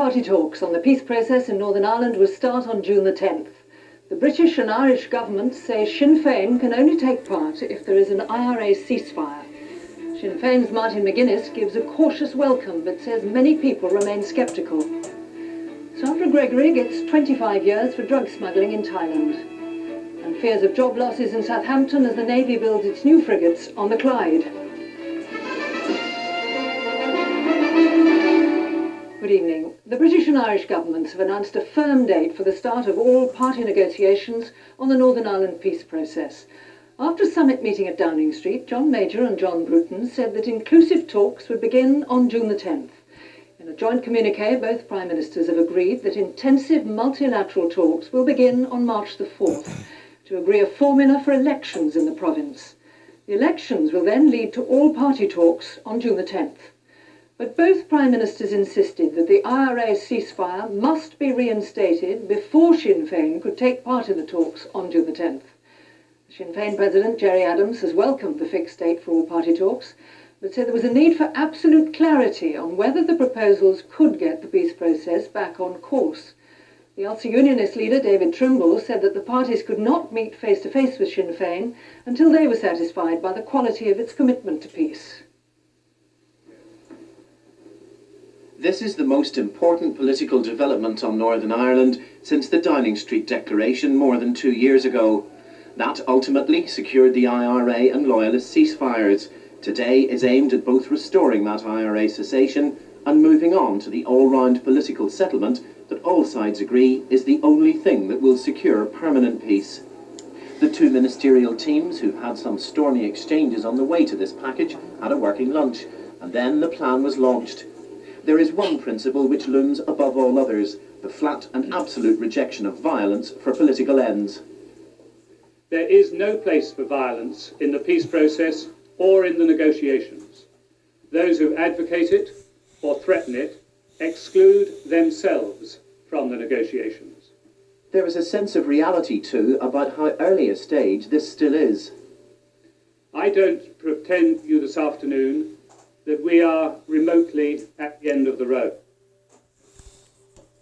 all-party talks on the peace process in Northern Ireland will start on June the 10th. The British and Irish governments say Sinn Féin can only take part if there is an IRA ceasefire. Sinn Féin's Martin McGuinness gives a cautious welcome but says many people remain sceptical. Sandra Gregory gets 25 years for drug smuggling in Thailand. And fears of job losses in Southampton as the Navy builds its new frigates on the Clyde. Good evening. The British and Irish governments have announced a firm date for the start of all-party negotiations on the Northern Ireland peace process. After a summit meeting at Downing Street, John Major and John Bruton said that inclusive talks would begin on June the 10th. In a joint communiqué, both Prime Ministers have agreed that intensive multilateral talks will begin on March the 4th to agree a formula for elections in the province. The elections will then lead to all-party talks on June the 10th. But both Prime Ministers insisted that the IRA ceasefire must be reinstated before Sinn Féin could take part in the talks on June the 10th. Sinn Féin President Gerry Adams has welcomed the fixed date for all-party talks, but said there was a need for absolute clarity on whether the proposals could get the peace process back on course. The Ulster Unionist leader David Trimble said that the parties could not meet face-to-face with Sinn Féin until they were satisfied by the quality of its commitment to peace. This is the most important political development on Northern Ireland since the Downing Street Declaration more than 2 years ago. That ultimately secured the IRA and Loyalist ceasefires. Today is aimed at both restoring that IRA cessation and moving on to the all-round political settlement that all sides agree is the only thing that will secure permanent peace. The two ministerial teams, who've had some stormy exchanges on the way to this package, had a working lunch, and then the plan was launched. There is one principle which looms above all others: the flat and absolute rejection of violence for political ends. There is no place for violence in the peace process or in the negotiations. Those who advocate it or threaten it exclude themselves from the negotiations. There is a sense of reality, too, about how early a stage this still is. I don't pretend to you this afternoon that we are remotely at the end of the road.